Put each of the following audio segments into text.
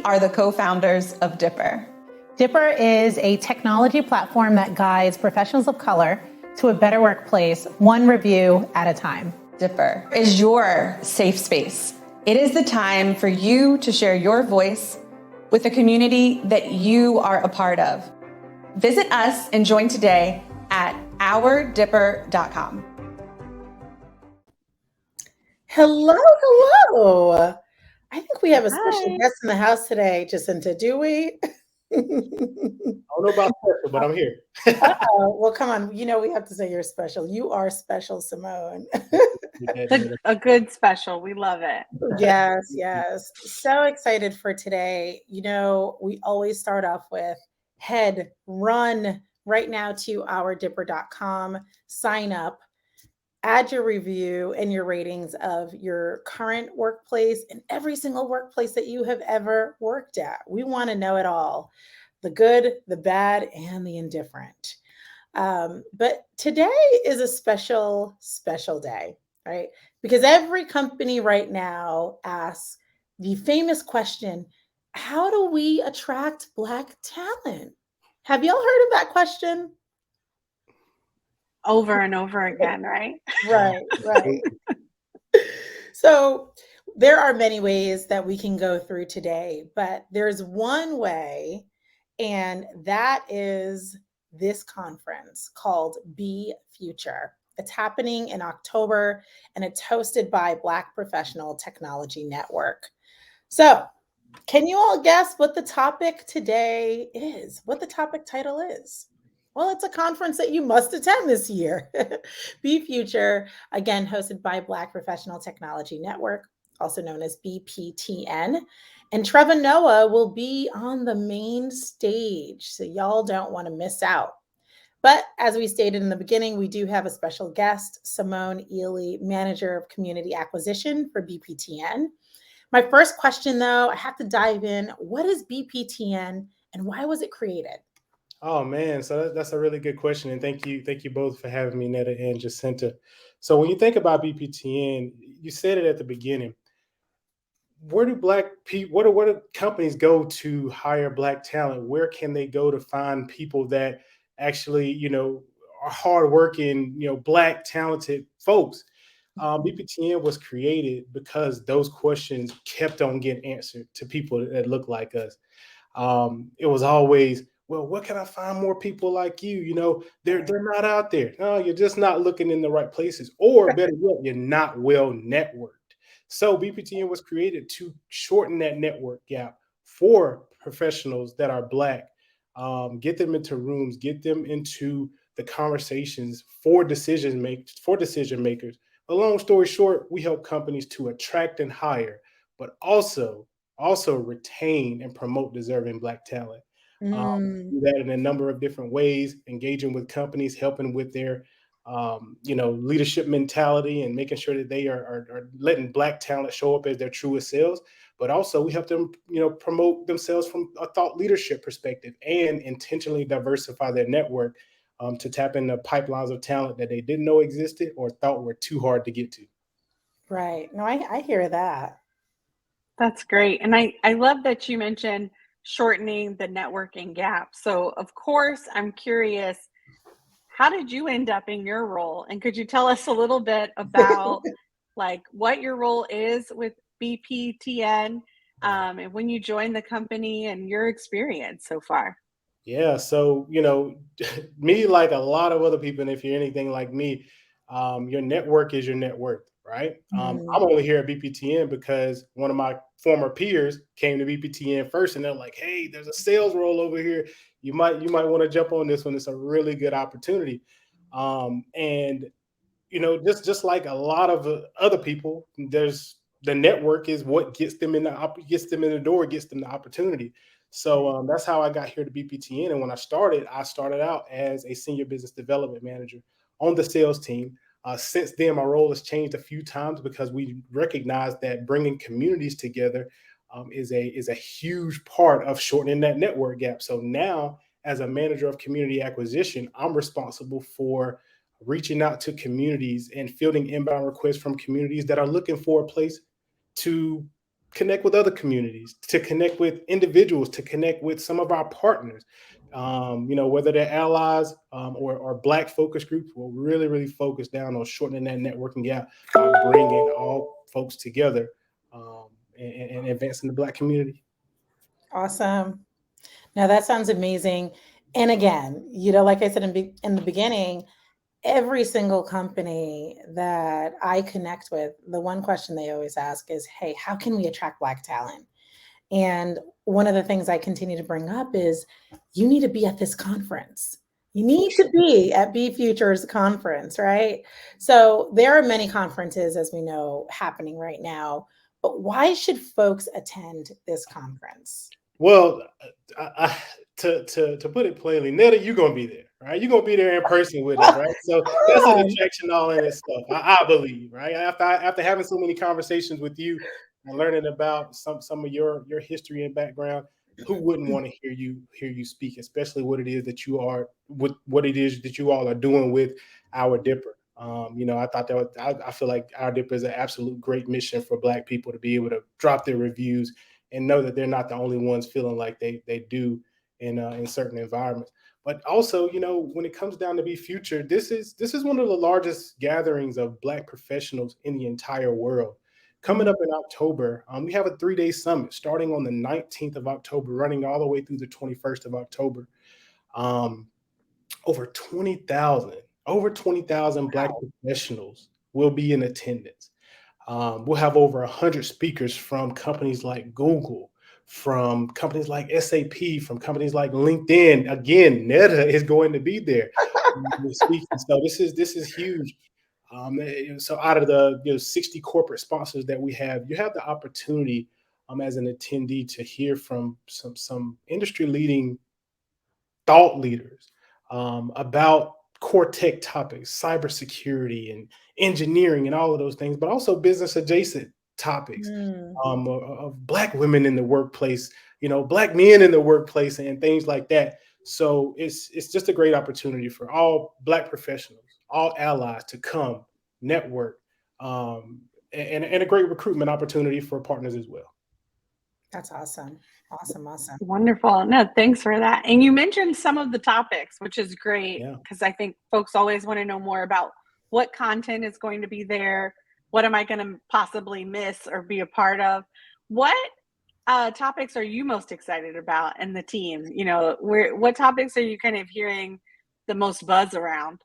are the co-founders of Dipper. Dipper is a technology platform that guides professionals of color to a better workplace, one review at a time. Dipper is your safe space. It is the time for you to share your voice with a community that you are a part of. Visit us and join today at ourdipper.com. Hello. I think we have a special guest in the house today, Jacinta, do we? I don't know about special, but I'm here. Well, come on. You know we have to say you're special. You are special, Samone. A good special. We love it. Yes. So excited for today. You know, we always start off with run right now to ourdipper.com, sign up, add your review and your ratings of your current workplace and every single workplace that you have ever worked at. We want to know it all, the good, the bad, and the indifferent. But today is a special day, right? Because every company right now asks the famous question, how do we attract Black talent? Have y'all heard of that question? Over and over again, right? Right. So there are many ways that we can go through today, but there's one way, and that is this conference called BFUTR. It's happening in October, and it's hosted by Black Professional Technology Network. So can you all guess what the topic today is? What the topic title is? Well, it's a conference that you must attend this year. BFUTR, again, hosted by Black Professional Technology Network, also known as BPTN. And Trevor Noah will be on the main stage, so y'all don't want to miss out. But as we stated in the beginning, we do have a special guest, Samone Ealey, Manager of Community Acquisition for BPTN. My first question, though, I have to dive in. What is BPTN and why was it created? Oh man, so that's a really good question, and thank you both for having me, Netta and Jacinta. So when you think about BPTN, you said it at the beginning. Where do Black people? What do companies go to hire Black talent? Where can they go to find people that actually, are hardworking, Black talented folks? BPTN was created because those questions kept on getting answered to people that look like us. It was always, well, where can I find more people like you? They're not out there. No, you're just not looking in the right places, or better yet, you're not well networked. So BPTN was created to shorten that network gap for professionals that are Black, get them into rooms, get them into the conversations for decision makers. But long story short, we help companies to attract and hire, but also retain and promote deserving Black talent. Do that in a number of different ways, engaging with companies, helping with their leadership mentality and making sure that they are letting Black talent show up as their truest selves. But also we help them, promote themselves from a thought leadership perspective and intentionally diversify their network to tap into pipelines of talent that they didn't know existed or thought were too hard to get to. Right. No, I hear that. That's great. And I love that you mentioned shortening the networking gap. So of course, I'm curious, how did you end up in your role? And could you tell us a little bit about like what your role is with BPTN and when you joined the company and your experience so far? Yeah. So, me, like a lot of other people, and if you're anything like me, your network is your net worth, right? I'm only here at BPTN because one of my former peers came to BPTN first, and they're like, hey, there's a sales role over here. You might want to jump on this one. It's a really good opportunity. And just like a lot of other people, there's the network is what gets them in the door, gets them the opportunity. So that's how I got here to BPTN. And when I started out as a senior business development manager on the sales team. Since then, my role has changed a few times because we recognize that bringing communities together is a huge part of shortening that network gap. So now, as a manager of community acquisition, I'm responsible for reaching out to communities and fielding inbound requests from communities that are looking for a place to connect with other communities, to connect with individuals, to connect with some of our partners. Whether they're allies or Black focus groups, will really focus down on shortening that networking gap by bringing all folks together and advancing the Black community. Awesome. Now that sounds amazing. And again, like I said in the beginning, every single company that I connect with, the one question they always ask is, hey, how can we attract Black talent? And one of the things I continue to bring up is you need to be at this conference. You need to be at BFUTR's conference, right? So there are many conferences, as we know, happening right now. But why should folks attend this conference? Well, to put it plainly, Netta, you're gonna be there, right? You're gonna be there in person with us, right? So that's an attraction all in itself, I believe, right? After having so many conversations with you and learning about some of your history and background, who wouldn't want to hear you speak, especially what it is that you are, what it is that you all are doing with our Dipper. I thought I feel like our Dipper is an absolute great mission for Black people to be able to drop their reviews and know that they're not the only ones feeling like they do in certain environments. But also, when it comes down to BFUTR, this is one of the largest gatherings of Black professionals in the entire world. Coming up in October, we have a 3-day summit starting on the 19th of October, running all the way through the 21st of October. Over 20,000 Black professionals will be in attendance. We'll have over 100 speakers from companies like Google, from companies like SAP, from companies like LinkedIn. Again, Netta is going to be there speaking. So this is huge. So out of the 60 corporate sponsors that we have, you have the opportunity as an attendee to hear from some industry leading thought leaders about core tech topics, cybersecurity and engineering and all of those things, but also business adjacent topics of Black women in the workplace, Black men in the workplace and things like that. So it's just a great opportunity for all Black professionals, all allies to come network, and a great recruitment opportunity for partners as well. That's awesome. Awesome. Wonderful. No, thanks for that. And you mentioned some of the topics, which is great because I think folks always want to know more about what content is going to be there. What am I going to possibly miss or be a part of? What topics are you most excited about and the team? What topics are you kind of hearing the most buzz around?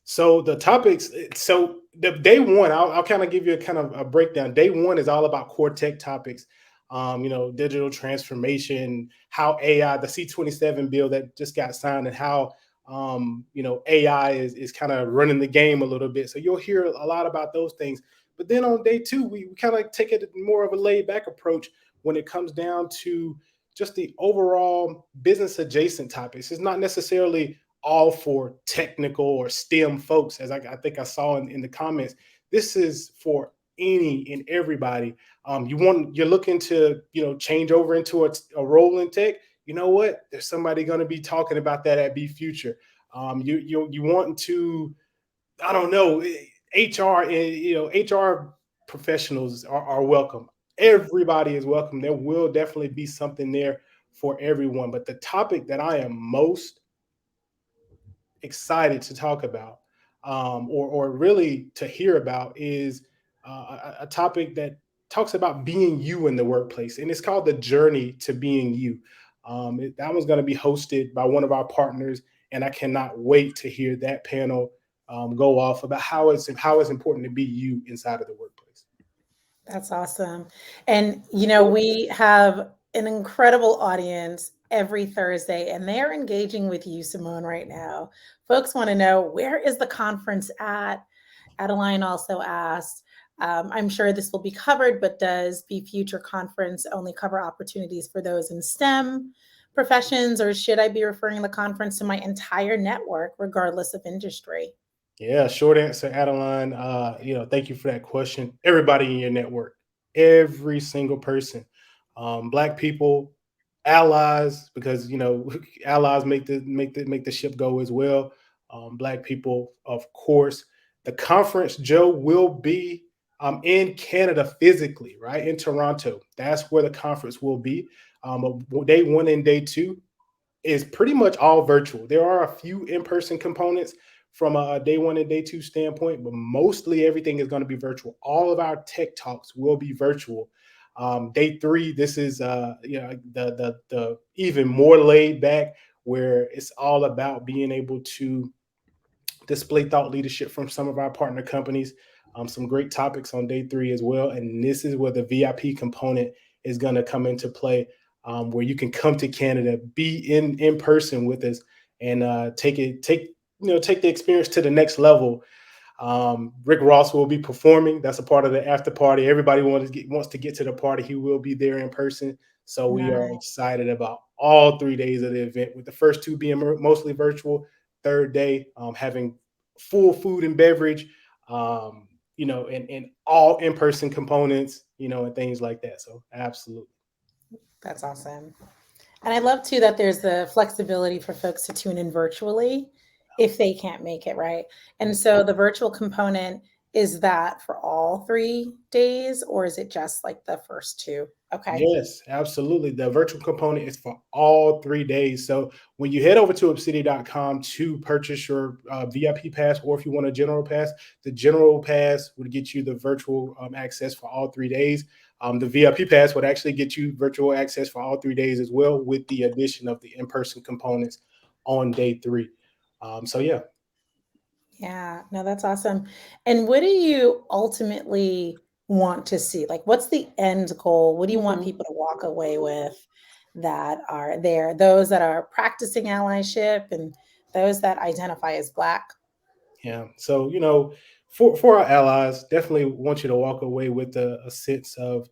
So the topics, the day one, I'll kind of give you a breakdown. Day one is all about core tech topics. Digital transformation, how AI, the C-27 bill that just got signed, and how AI is kind of running the game a little bit. So you'll hear a lot about those things. But then on day two, we kind of take it more of a laid back approach when it comes down to just the overall business adjacent topics. It's not necessarily all for technical or STEM folks, as I think I saw in the comments. This is for any and everybody. You're looking to change over into a role in tech. You know what? There's somebody going to be talking about that at BFUTR. You want to, I don't know, HR, HR professionals are welcome. Everybody is welcome. There will definitely be something there for everyone. But the topic that I am most excited to talk about, or really to hear about, is a topic that talks about being you in the workplace, and it's called The Journey to Being You. That one's going to be hosted by one of our partners, and I cannot wait to hear that panel go off about how it's important to be you inside of the workplace. That's awesome. And we have an incredible audience every Thursday, and they're engaging with you, Samone, right now. Folks want to know, where is the conference at? Adeline also asked, I'm sure this will be covered, but does BFUTR conference only cover opportunities for those in STEM professions, or should I be referring the conference to my entire network, regardless of industry? Yeah, short answer, Adeline. Thank you for that question. Everybody in your network, every single person, Black people, allies, because allies make the ship go as well. Black people, of course. The conference, Joe, will be in Canada physically, right? In Toronto. That's where the conference will be. Day 1 and day 2 is pretty much all virtual. There are a few in-person components from a day 1 and day 2 standpoint, but mostly everything is going to be virtual. All of our tech talks will be virtual. Day 3, this is the even more laid back, where it's all about being able to display thought leadership from some of our partner companies. Some great topics on day 3 as well. And this is where the VIP component is going to come into play, where you can come to Canada, be in person with us, and take the experience to the next level. Rick Ross will be performing. That's a part of the after party. Everybody wants to get to the party. He will be there in person. So we are excited about all 3 days of the event, with the first 2 being mostly virtual. Third day, having full food and beverage, and all in-person components, and things like that. So absolutely. That's awesome. And I love too that there's the flexibility for folks to tune in virtually if they can't make it, right? And so the virtual component, is that for all 3 days, or is it just like the first 2? Okay. Yes, absolutely. The virtual component is for all 3 days. So when you head over to obsidi.com to purchase your VIP pass, or if you want a general pass, the general pass would get you the virtual access for all 3 days. The VIP pass would actually get you virtual access for all 3 days as well, with the addition of the in-person components on day 3. So yeah. Yeah, no, that's awesome. And what do you ultimately want to see? Like, what's the end goal? What do you want people to walk away with that are there? Those that are practicing allyship and those that identify as Black? Yeah. So, for our allies, definitely want you to walk away with a sense of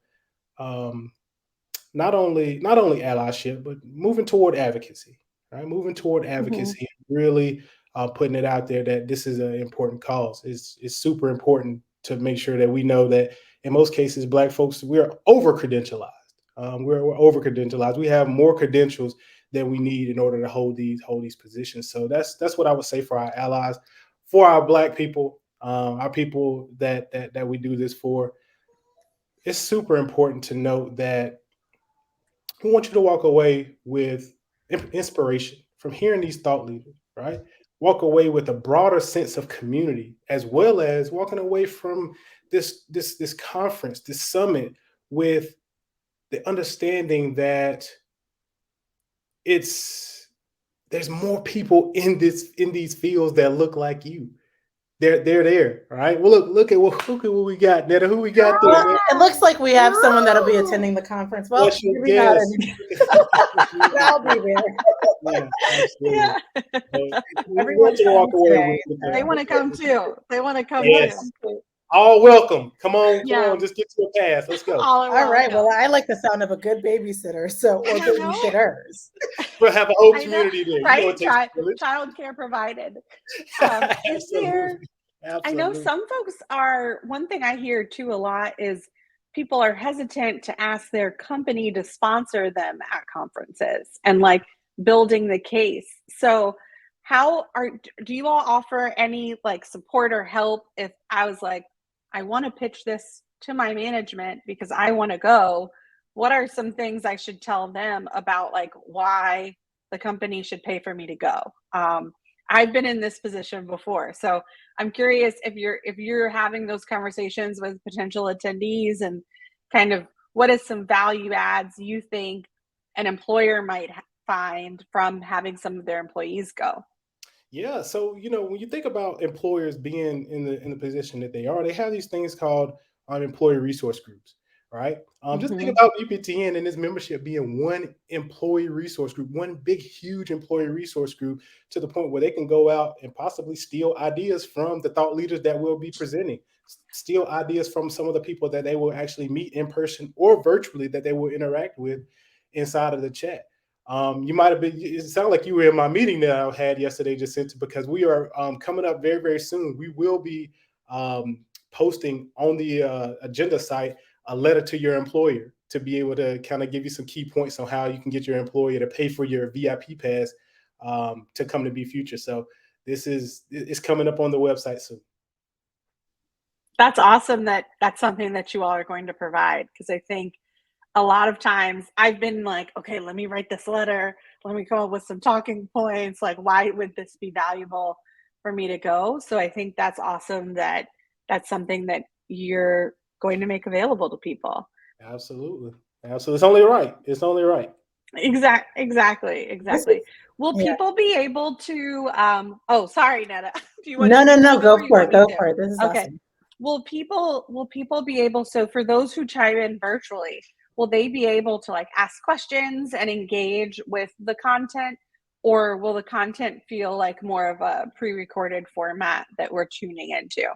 not only allyship, but moving toward advocacy, right? Moving toward advocacy, really putting it out there that this is an important cause. It's super important to make sure that we know that in most cases, Black folks, we're over credentialized. We're over credentialized. We have more credentials than we need in order to hold these positions. So that's what I would say for our allies, for our Black people, our people that we do this for. It's super important to note that we want you to walk away with inspiration from hearing these thought leaders, right? Walk away with a broader sense of community, as well as walking away from this conference, this summit, with the understanding that there's more people in these fields that look like you. They're there, all right? Well, look at what we got, Netta. Who we got there? Well, it looks like we have someone that'll be attending the conference. Well, maybe not. I'll be there. Yeah, absolutely. Yeah. Everyone's walk away with They want to come too. They want to come Yes. too. All welcome. Come on, Yeah. just get to a pass. Let's go. All right. Well, I like the sound of a good babysitter, or babysitters. We'll have a whole community there. Right? Child care provided. Is there? I know some folks are. One thing I hear too a lot is people are hesitant to ask their company to sponsor them at conferences and like building the case. So do you all offer any like support or help if I was like, I want to pitch this to my management because I want to go? What are some things I should tell them about like why the company should pay for me to go? I've been in this position before, so I'm curious if you're having those conversations with potential attendees, and kind of what is some value adds you think an employer might find from having some of their employees go? Yeah, so when you think about employers being in the position that they are, they have these things called employee resource groups, right? Just think about BPTN and its membership being one employee resource group, one big, huge employee resource group, to the point where they can go out and possibly steal ideas from the thought leaders that will be presenting, steal ideas from some of the people that they will actually meet in person or virtually that they will interact with inside of the chat. You might have been, it sounded like you were in my meeting that I had yesterday, Jacinta, because we are coming up very, very soon. We will be posting on the agenda site a letter to your employer to be able to kind of give you some key points on how you can get your employer to pay for your VIP pass to come to BFUTR. So it's coming up on the website soon. That's awesome that that's something that you all are going to provide, because I think a lot of times I've been like, okay, let me write this letter. Let me come up with some talking points. Like, why would this be valuable for me to go? So I think that's awesome that that's something that you're going to make available to people. Absolutely. Absolutely. It's only right. It's only right. Exactly. Will Yeah. people be able to, oh, sorry, Netta. Do you want No, to no, say no, something, or go you for want it. me Go to? for it. This is Okay. awesome. Will people be able, so for those who chime in virtually, will they be able to like ask questions and engage with the content, or will the content feel like more of a pre-recorded format that we're tuning into?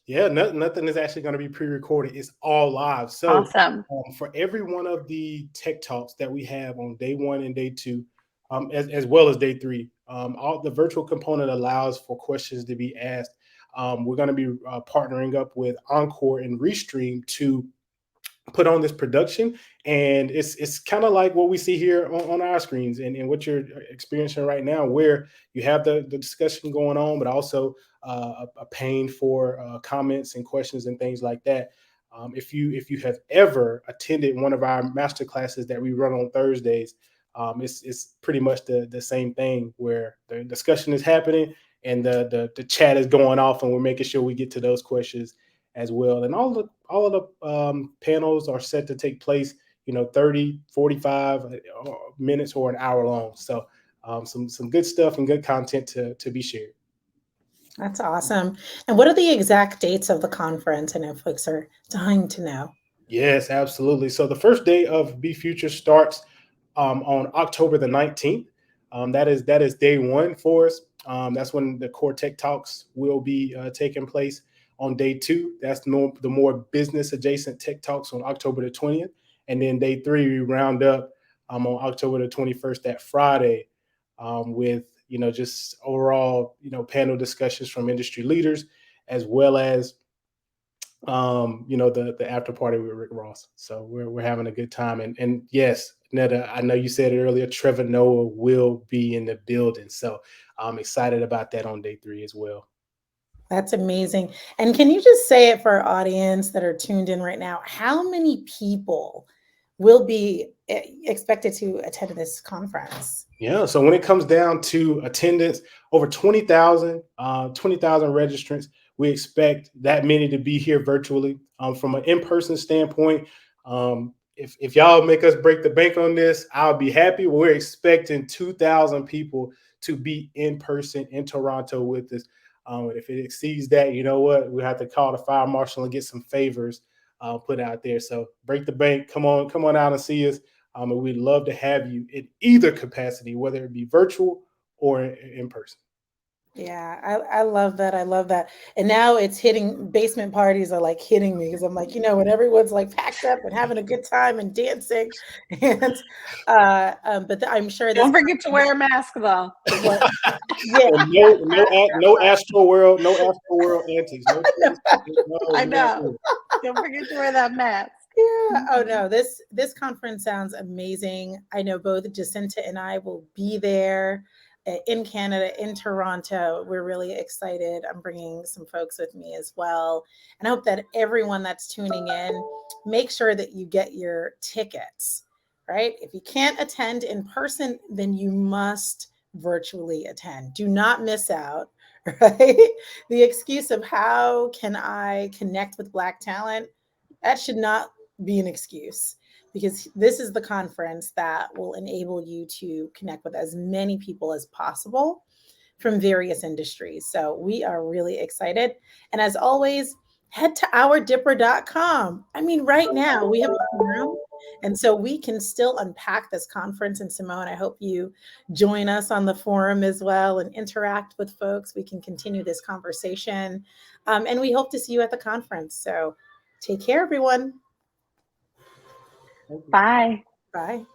Yeah, nothing is actually going to be pre-recorded. It's all live. So Awesome. for every one of the tech talks that we have on day 1 and day 2, as well as day 3, all the virtual component allows for questions to be asked. We're going to be partnering up with Encore and Restream to put on this production, and it's kind of like what we see here on our screens, and what you're experiencing right now, where you have the discussion going on, but also a pane for comments and questions and things like that. If you have ever attended one of our master classes that we run on Thursdays, it's pretty much the same thing, where the discussion is happening and the chat is going off, and we're making sure we get to those questions as well. And all of the panels are set to take place, 30, 45 minutes or an hour long. So some good stuff and good content to be shared. That's awesome. And what are the exact dates of the conference? I know folks are dying to know. Yes, absolutely. So the first day of BFUTR starts on October the 19th. That is day 1 for us. That's when the core tech talks will be taking place. On day 2, that's the more business adjacent tech talks on October the 20th. And then day 3, we round up on October the 21st, that Friday, with just overall panel discussions from industry leaders, as well as the after party with Rick Ross. So we're having a good time. And yes, Netta, I know you said it earlier, Trevor Noah will be in the building. So I'm excited about that on day 3 as well. That's amazing. And can you just say it for our audience that are tuned in right now? How many people will be expected to attend this conference? Yeah. So when it comes down to attendance, over 20,000 registrants. We expect that many to be here virtually. From an in-person standpoint, if y'all make us break the bank on this, I'll be happy. We're expecting 2,000 people to be in person in Toronto with us. If it exceeds that, you know what? We have to call the fire marshal and get some favors put out there. So break the bank. Come on out and see us. And we'd love to have you in either capacity, whether it be virtual or in person. Yeah, I love that. I love that. And now it's hitting, basement parties are like hitting me, because I'm like, when everyone's like packed up and having a good time and dancing. And but I'm sure this Don't forget to wear a mask, though. what, yeah. No Astro World antics. I know. Don't forget to wear that mask. Yeah. Oh no, this conference sounds amazing. I know both Jacinta and I will be there in Canada, in Toronto. We're really excited. I'm bringing some folks with me as well. And I hope that everyone that's tuning in, make sure that you get your tickets, right? If you can't attend in person, then you must virtually attend. Do not miss out, right? The excuse of how can I connect with Black talent, that should not be an excuse, because this is the conference that will enable you to connect with as many people as possible from various industries. So we are really excited. And as always, head to ourdipper.com. I mean, right now we have a forum, and so we can still unpack this conference. And Samone, I hope you join us on the forum as well and interact with folks. We can continue this conversation. And we hope to see you at the conference. So take care, everyone. Bye. Bye.